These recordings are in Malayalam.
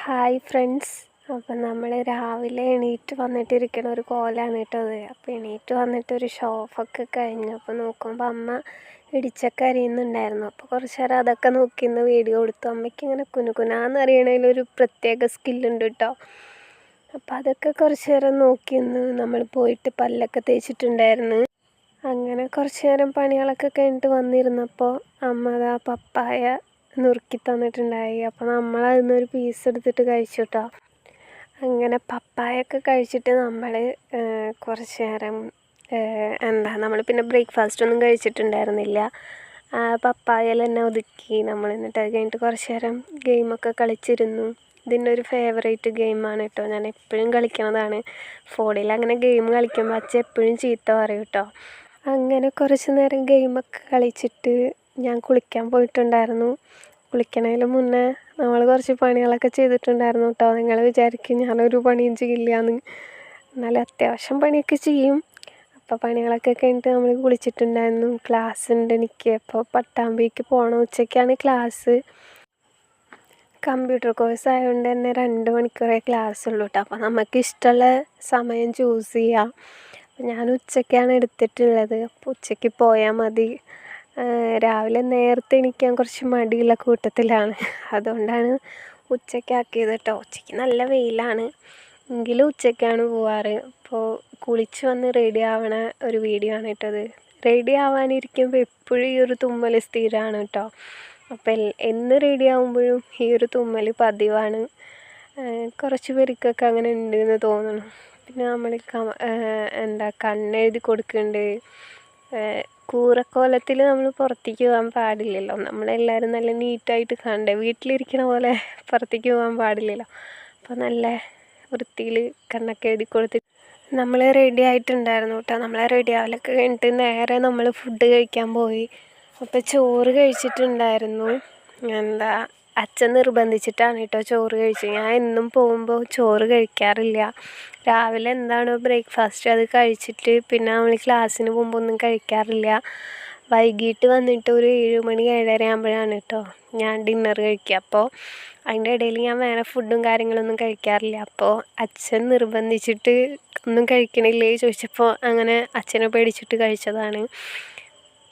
Hi friends. അപ്പം നമ്മൾ രാവിലെ എണീറ്റ് വന്നിട്ടിരിക്കണ ഒരു കോലാണ് കേട്ടോ അത്. അപ്പോൾ എണീറ്റ് വന്നിട്ടൊരു ഷോഫൊക്കെ കഴിഞ്ഞു. അപ്പോൾ നോക്കുമ്പോൾ അമ്മ ഇടിച്ചക്ക അരിയുന്നുണ്ടായിരുന്നു. അപ്പോൾ കുറച്ച് നേരം അതൊക്കെ നോക്കിന്ന് വീഡിയോ കൊടുത്തു. അമ്മയ്ക്ക് ഇങ്ങനെ കുനുകുനാന്ന് അറിയണതിലൊരു പ്രത്യേക സ്കില്ലുണ്ട് കേട്ടോ. അപ്പോൾ അതൊക്കെ കുറച്ച് നേരം നോക്കിന്ന് നമ്മൾ പോയിട്ട് പല്ലൊക്കെ തേച്ചിട്ടുണ്ടായിരുന്നു. അങ്ങനെ കുറച്ച് നേരം പണികളൊക്കെ കഴിഞ്ഞിട്ട് വന്നിരുന്നപ്പോൾ അമ്മ അതാ പപ്പായ നുറുക്കി തന്നിട്ടുണ്ടായി. അപ്പോൾ നമ്മൾ അതിൽ നിന്നൊരു പീസ് എടുത്തിട്ട് കഴിച്ചു കേട്ടോ. അങ്ങനെ പപ്പായൊക്കെ കഴിച്ചിട്ട് നമ്മൾ കുറച്ച് നേരം നമ്മൾ പിന്നെ ബ്രേക്ക്ഫാസ്റ്റ് ഒന്നും കഴിച്ചിട്ടുണ്ടായിരുന്നില്ല. പപ്പായയിൽ തന്നെ ഒതുക്കി നമ്മൾ. എന്നിട്ട് അത് കഴിഞ്ഞിട്ട് കുറച്ച് നേരം ഗെയിമൊക്കെ കളിച്ചിരുന്നു. ഇതിൻ്റെ ഒരു ഫേവറേറ്റ് ഗെയിമാണ് കേട്ടോ. ഞാൻ എപ്പോഴും കളിക്കണതാണ്. ഫോണിൽ അങ്ങനെ ഗെയിം കളിക്കുമ്പോൾ അച്ഛൻ എപ്പോഴും ചീത്ത പറയും കേട്ടോ. അങ്ങനെ കുറച്ച് നേരം ഗെയിമൊക്കെ കളിച്ചിട്ട് ഞാൻ കുളിക്കാൻ പോയിട്ടുണ്ടായിരുന്നു. കുളിക്കണതിന് മുന്നേ നമ്മൾ കുറച്ച് പണികളൊക്കെ ചെയ്തിട്ടുണ്ടായിരുന്നു കേട്ടോ. നിങ്ങൾ വിചാരിക്കും ഞാനൊരു പണിയും ചെയ്യില്ലയെന്ന്. എന്നാലും അത്യാവശ്യം പണിയൊക്കെ ചെയ്യും. അപ്പോൾ പണികളൊക്കെ കഴിഞ്ഞിട്ട് നമ്മൾ കുളിച്ചിട്ടുണ്ടായിരുന്നു. ക്ലാസ് ഉണ്ട് എനിക്ക്. അപ്പോൾ പട്ടാമ്പിക്ക് പോകണം. ഉച്ചയ്ക്കാണ് ക്ലാസ്. കമ്പ്യൂട്ടർ കോഴ്സ് ആയതുകൊണ്ട് തന്നെ 2 മണിക്കൂറേ ക്ലാസ് ഉള്ളൂ കേട്ടോ. അപ്പോൾ നമുക്ക് ഇഷ്ടമുള്ള സമയം ചൂസ് ചെയ്യാം. ഞാൻ ഉച്ചയ്ക്കാണ് എടുത്തിട്ടുള്ളത്. അപ്പോൾ ഉച്ചയ്ക്ക് പോയാൽ മതി. രാവിലെ നേരത്തെ എണീക്കാൻ കുറച്ച് മടിയുള്ള കൂട്ടത്തിലാണ്. അതുകൊണ്ടാണ് ഉച്ചയ്ക്കാക്കിയത് കേട്ടോ. ഉച്ചയ്ക്ക് നല്ല വെയിലാണ് എങ്കിലും ഉച്ചയ്ക്കാണ് പോവാറ്. അപ്പോൾ കുളിച്ച് വന്ന് റെഡി ആവണ ഒരു വീഡിയോ ആണ് കേട്ടത്. റെഡി ആവാനിരിക്കുമ്പോൾ എപ്പോഴും ഈ ഒരു തുമ്മൽ സ്ഥിരമാണ് കേട്ടോ. അപ്പോൾ എന്ന് റെഡി ആകുമ്പോഴും ഈ ഒരു തുമ്മൽ പതിവാണ്. കുറച്ച് പേർക്കൊക്കെ അങ്ങനെ ഉണ്ടെന്ന് തോന്നുന്നു. പിന്നെ നമ്മൾ കണ്ണെഴുതി കൊടുക്കുന്നുണ്ട്. കൂറക്കോലത്തിൽ നമ്മൾ പുറത്തേക്ക് പോകാൻ പാടില്ലല്ലോ. നമ്മളെല്ലാവരും നല്ല നീറ്റായിട്ട് കാണണ്ടേ. വീട്ടിലിരിക്കണ പോലെ പുറത്തേക്ക് പോകാൻ പാടില്ലല്ലോ. അപ്പോൾ നല്ല വൃത്തിയിൽ കണ്ണൊക്കെ എഴുതി കൊടുത്തിട്ട് നമ്മൾ റെഡി ആയിട്ടുണ്ടായിരുന്നു കേട്ടോ. നമ്മളെ റെഡി ആവലൊക്കെ കഴിഞ്ഞിട്ട് നേരെ നമ്മൾ ഫുഡ് കഴിക്കാൻ പോയി. അപ്പോൾ ചോറ് കഴിച്ചിട്ടുണ്ടായിരുന്നു. അച്ഛൻ നിർബന്ധിച്ചിട്ടാണ് കേട്ടോ ചോറ് കഴിച്ചത്. ഞാൻ എന്നും പോകുമ്പോൾ ചോറ് കഴിക്കാറില്ല. രാവിലെ എന്താണോ ബ്രേക്ക്ഫാസ്റ്റ് അത് കഴിച്ചിട്ട് പിന്നെ നമ്മൾ ക്ലാസ്സിന് പോകുമ്പോൾ ഒന്നും കഴിക്കാറില്ല. വൈകിട്ട് വന്നിട്ട് ഒരു 7 മണി 7:30 ആകുമ്പോഴാണ് കേട്ടോ ഞാൻ ഡിന്നർ കഴിക്കുക. അപ്പോൾ അതിൻ്റെ ഇടയിൽ ഞാൻ വേറെ ഫുഡും കാര്യങ്ങളൊന്നും കഴിക്കാറില്ല. അപ്പോൾ അച്ഛൻ നിർബന്ധിച്ചിട്ട് ഒന്നും കഴിക്കണില്ലേ ചോദിച്ചപ്പോൾ അങ്ങനെ അച്ഛനെ പേടിച്ചിട്ട് കഴിച്ചതാണ്.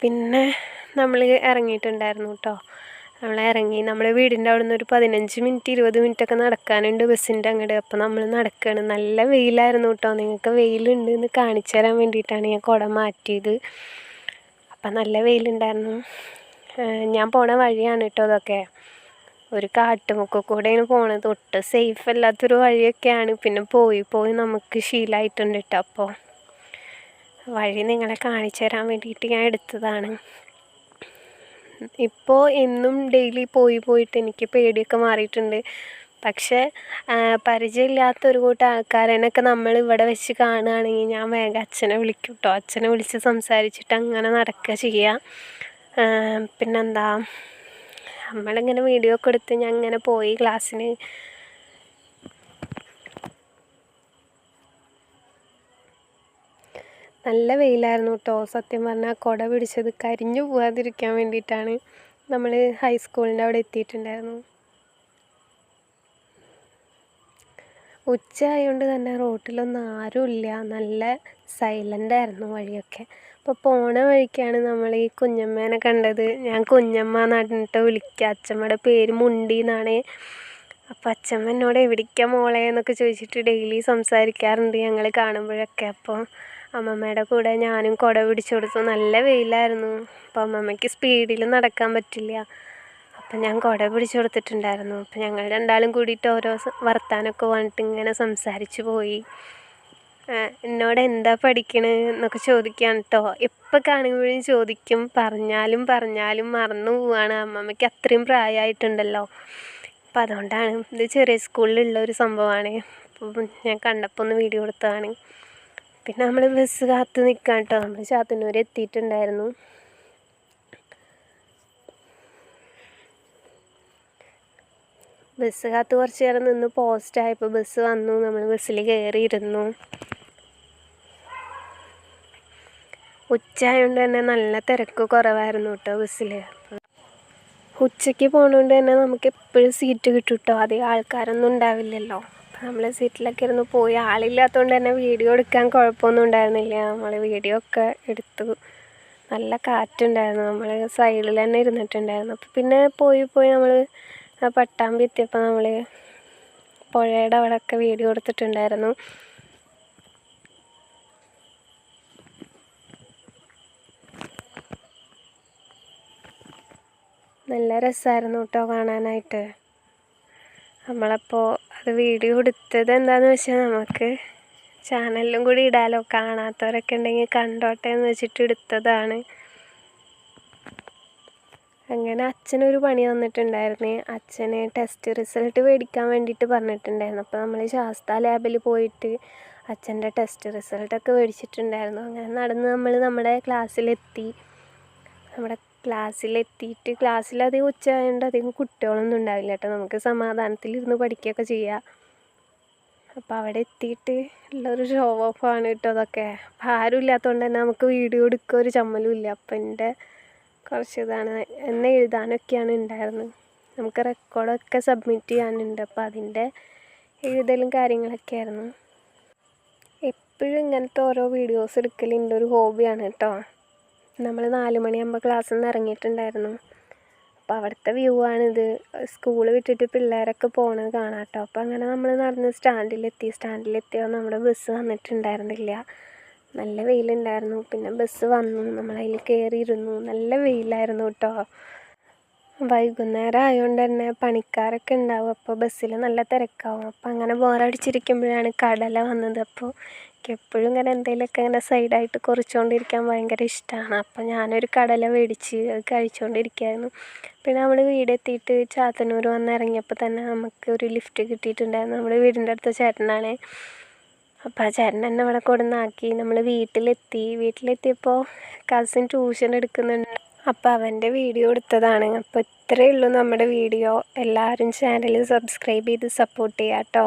പിന്നെ നമ്മൾ ഇറങ്ങിയിട്ടുണ്ടായിരുന്നു കേട്ടോ. നമ്മൾ വീടിൻ്റെ അവിടെ നിന്ന് ഒരു 15 മിനിറ്റ് 20 മിനിറ്റൊക്കെ നടക്കാനുണ്ട് ബസ്സിൻ്റെ അങ്ങോട്ട്. അപ്പോൾ നമ്മൾ നടക്കുകയാണ്. നല്ല വെയിലായിരുന്നു കേട്ടോ. നിങ്ങൾക്ക് വെയിലുണ്ട് എന്ന് കാണിച്ചു തരാൻ വേണ്ടിയിട്ടാണ് ഞാൻ കുട മാറ്റിയത്. അപ്പം നല്ല വെയിലുണ്ടായിരുന്നു. ഞാൻ പോണ വഴിയാണ് കേട്ടോ അതൊക്കെ. ഒരു കാട്ടുമുക്കിൽ കൂടെയാണ് പോണത്. ഒട്ടും സേഫ് അല്ലാത്തൊരു വഴിയൊക്കെയാണ്. പിന്നെ പോയി നമുക്ക് ശീലമായിട്ടുണ്ട് കേട്ടോ. അപ്പോൾ വഴി നിങ്ങളെ കാണിച്ചു തരാൻ വേണ്ടിയിട്ട് ഞാൻ എടുത്തതാണ്. ഇപ്പോൾ എന്നും ഡെയിലി പോയിട്ട് എനിക്ക് പേടിയൊക്കെ മാറിയിട്ടുണ്ട്. പക്ഷേ പരിചയമില്ലാത്തൊരു കൂട്ടം ആൾക്കാരനൊക്കെ നമ്മൾ ഇവിടെ വെച്ച് കാണുകയാണെങ്കിൽ ഞാൻ വേഗം അച്ഛനെ വിളിക്കും കേട്ടോ. അച്ഛനെ വിളിച്ച് സംസാരിച്ചിട്ട് അങ്ങനെ നടക്കുക ചെയ്യുക. പിന്നെന്താ, നമ്മളിങ്ങനെ വീഡിയോ ഒക്കെ എടുത്ത് ഞാൻ ഇങ്ങനെ പോയി ക്ലാസ്സിന്. നല്ല വെയിലായിരുന്നു കേട്ടോ. സത്യം പറഞ്ഞാൽ കുട പിടിച്ചത് കരിഞ്ഞു പോകാതിരിക്കാൻ വേണ്ടിയിട്ടാണ്. നമ്മൾ ഹൈസ്കൂളിൻ്റെ അവിടെ എത്തിയിട്ടുണ്ടായിരുന്നു. ഉച്ച ആയതുകൊണ്ട് തന്നെ റോട്ടിലൊന്നും ആരുമില്ല. നല്ല സൈലൻ്റായിരുന്നു വഴിയൊക്കെ. അപ്പോൾ പോണ വഴിക്കാണ് നമ്മൾ ഈ കുഞ്ഞമ്മേനെ കണ്ടത്. ഞാൻ കുഞ്ഞമ്മ നടിട്ട് വിളിക്കുക. അച്ഛമ്മയുടെ പേര് മുണ്ടി എന്നാണ്. അപ്പോൾ അച്ഛമ്മ എന്നോട് എവിടേക്കാണ് മോളെ എന്നൊക്കെ ചോദിച്ചിട്ട് ഡെയിലി സംസാരിക്കാറുണ്ട് ഞങ്ങൾ കാണുമ്പോഴൊക്കെ. അപ്പോൾ അമ്മമ്മയുടെ കൂടെ ഞാനും കുട പിടിച്ചു കൊടുത്തു. നല്ല വെയിലായിരുന്നു. അപ്പോൾ അമ്മമ്മയ്ക്ക് സ്പീഡിൽ നടക്കാൻ പറ്റില്ല. അപ്പം ഞാൻ കുട പിടിച്ചു കൊടുത്തിട്ടുണ്ടായിരുന്നു. അപ്പം ഞങ്ങൾ രണ്ടാളും കൂടിയിട്ട് ഓരോ വർത്താനമൊക്കെ വന്നിട്ട് ഇങ്ങനെ സംസാരിച്ച് പോയി. എന്നോട് എന്താ പഠിക്കണത് എന്നൊക്കെ ചോദിക്കുകയാണ് കേട്ടോ. എപ്പോൾ കാണുമ്പോഴും ചോദിക്കും. പറഞ്ഞാലും മറന്നു പോവാണ്. അമ്മമ്മയ്ക്ക് അത്രയും പ്രായമായിട്ടുണ്ടല്ലോ. അപ്പം അതുകൊണ്ടാണ്. ഇത് ചെറിയ സ്കൂളിലുള്ള ഒരു സംഭവമാണ്. അപ്പോൾ ഞാൻ കണ്ടപ്പോൾ ഒന്ന് വീഡിയോ കൊടുത്തതാണ്. പിന്നെ നമ്മൾ ബസ് കാത്ത് നിൽക്കാം കേട്ടോ. നമ്മൾ ചാത്തന്നൂർ എത്തിയിട്ടുണ്ടായിരുന്നു. ബസ് കാത്ത് കുറച്ച് നേരം നിന്ന് പോസ്റ്റായപ്പോൾ ബസ് വന്നു. നമ്മൾ ബസ്സിൽ കയറിയിരുന്നു. ഉച്ച ആയതുകൊണ്ട് തന്നെ നല്ല തിരക്ക് കുറവായിരുന്നു കേട്ടോ ബസ്സിൽ. ഉച്ചയ്ക്ക് പോകണോണ്ട് തന്നെ നമുക്ക് എപ്പോഴും സീറ്റ് കിട്ടും കേട്ടോ. അധികം ആൾക്കാരൊന്നും ഉണ്ടാവില്ലല്ലോ. അപ്പം നമ്മൾ സീറ്റിലൊക്കെ ഇരുന്ന് പോയി. ആളില്ലാത്തതുകൊണ്ട് തന്നെ വീഡിയോ എടുക്കാൻ കുഴപ്പമൊന്നും ഉണ്ടായിരുന്നില്ല. നമ്മൾ വീഡിയോ ഒക്കെ എടുത്തു. നല്ല കാറ്റുണ്ടായിരുന്നു. നമ്മൾ സൈഡിൽ തന്നെ ഇരുന്നിട്ടുണ്ടായിരുന്നു. അപ്പം പിന്നെ പോയി നമ്മൾ പട്ടാമ്പി എത്തിയപ്പോൾ നമ്മൾ പുഴയുടെ അവിടെയൊക്കെ വീഡിയോ എടുത്തിട്ടുണ്ടായിരുന്നു. നല്ല രസമായിരുന്നു കേട്ടോ കാണാനായിട്ട്. നമ്മളപ്പോൾ അത് വീഡിയോ എടുത്തത് എന്താണെന്ന് വെച്ചാൽ നമുക്ക് ചാനലിലും കൂടി ഇടാലോ, കാണാത്തവരൊക്കെ ഉണ്ടെങ്കിൽ കണ്ടോട്ടെ എന്ന് വെച്ചിട്ട് എടുത്തതാണ്. അങ്ങനെ അച്ഛനൊരു പണി തന്നിട്ടുണ്ടായിരുന്നേ. അച്ഛന് ടെസ്റ്റ് റിസൾട്ട് മേടിക്കാൻ വേണ്ടിയിട്ട് പറഞ്ഞിട്ടുണ്ടായിരുന്നു. അപ്പോൾ നമ്മൾ ശാസ്ത ലാബിൽ പോയിട്ട് അച്ഛൻ്റെ ടെസ്റ്റ് റിസൾട്ടൊക്കെ മേടിച്ചിട്ടുണ്ടായിരുന്നു. അങ്ങനെ നടന്ന് നമ്മൾ നമ്മുടെ ക്ലാസ്സിലെത്തി. നമ്മുടെ ക്ലാസ്സിലെത്തിയിട്ട് ക്ലാസ്സിലധികം ഉച്ചയായതുകൊണ്ട് അധികം കുട്ടികളൊന്നും ഉണ്ടാവില്ല കേട്ടോ. നമുക്ക് സമാധാനത്തിലിരുന്ന് പഠിക്കുകയൊക്കെ ചെയ്യാം. അപ്പോൾ അവിടെ എത്തിയിട്ട് ഉള്ളൊരു ഷോ ഓഫാണ് കേട്ടോ അതൊക്കെ. അപ്പോൾ ആരും ഇല്ലാത്തതുകൊണ്ട് തന്നെ നമുക്ക് വീഡിയോ എടുക്കുക ഒരു ചമ്മലും ഇല്ല. അപ്പം എൻ്റെ കുറച്ച് ഇതാണ് എന്നെ എഴുതാനൊക്കെയാണ് ഉണ്ടായിരുന്നത്. നമുക്ക് റെക്കോർഡൊക്കെ സബ്മിറ്റ് ചെയ്യാനുണ്ട്. അപ്പോൾ അതിൻ്റെ എഴുതലും കാര്യങ്ങളൊക്കെ ആയിരുന്നു. എപ്പോഴും ഇങ്ങനത്തെ ഓരോ വീഡിയോസ് എടുക്കൽ എൻ്റെ ഒരു ഹോബിയാണ് കേട്ടോ. നമ്മൾ 4 മണിയാകുമ്പോൾ ക്ലാസ്സിൽ നിന്ന് ഇറങ്ങിയിട്ടുണ്ടായിരുന്നു. അപ്പോൾ അവിടുത്തെ വ്യൂ ആണിത്. സ്കൂൾ വിട്ടിട്ട് പിള്ളേരൊക്കെ പോകണത് കാണാം കേട്ടോ. അപ്പോൾ അങ്ങനെ നമ്മൾ നടന്ന് സ്റ്റാൻഡിലെത്തിയോ നമ്മുടെ ബസ് വന്നിട്ടുണ്ടായിരുന്നില്ല. നല്ല വെയിലുണ്ടായിരുന്നു. പിന്നെ ബസ് വന്നു, നമ്മളതിൽ കയറിയിരുന്നു. നല്ല വെയിലായിരുന്നു കേട്ടോ. വൈകുന്നേരം ആയതുകൊണ്ട് തന്നെ പണിക്കാരൊക്കെ ഉണ്ടാവും. അപ്പോൾ ബസ്സിൽ നല്ല തിരക്കാവും. അപ്പോൾ അങ്ങനെ ബോറടിച്ചിരിക്കുമ്പോഴാണ് കടല വന്നത്. അപ്പോൾ എനിക്ക് എപ്പോഴും ഇങ്ങനെ എന്തെങ്കിലുമൊക്കെ ഇങ്ങനെ സൈഡായിട്ട് കുറിച്ചുകൊണ്ടിരിക്കാൻ ഭയങ്കര ഇഷ്ടമാണ്. അപ്പോൾ ഞാനൊരു കടല മേടിച്ച് അത് കഴിച്ചുകൊണ്ടിരിക്കുകയായിരുന്നു. പിന്നെ നമ്മൾ വീടെത്തിയിട്ട് ചാത്തന്നൂർ വന്നിറങ്ങിയപ്പോൾ തന്നെ നമുക്ക് ഒരു ലിഫ്റ്റ് കിട്ടിയിട്ടുണ്ടായിരുന്നു. നമ്മുടെ വീടിൻ്റെ അടുത്ത ചേട്ടനാണ്. അപ്പോൾ ആ ചേട്ടൻ എന്നെ ഇവിടെ കൊണ്ടുവന്നാക്കി. നമ്മൾ വീട്ടിലെത്തിയപ്പോൾ കസിൻ ട്യൂഷൻ എടുക്കുന്നുണ്ട്. അപ്പോൾ അവൻ്റെ വീഡിയോ എടുത്തതാണ്. അപ്പോൾ ഇത്രയേ ഉള്ളൂ നമ്മുടെ വീഡിയോ. എല്ലാവരും ചാനൽ സബ്സ്ക്രൈബ് ചെയ്ത് സപ്പോർട്ട് ചെയ്യാം കേട്ടോ.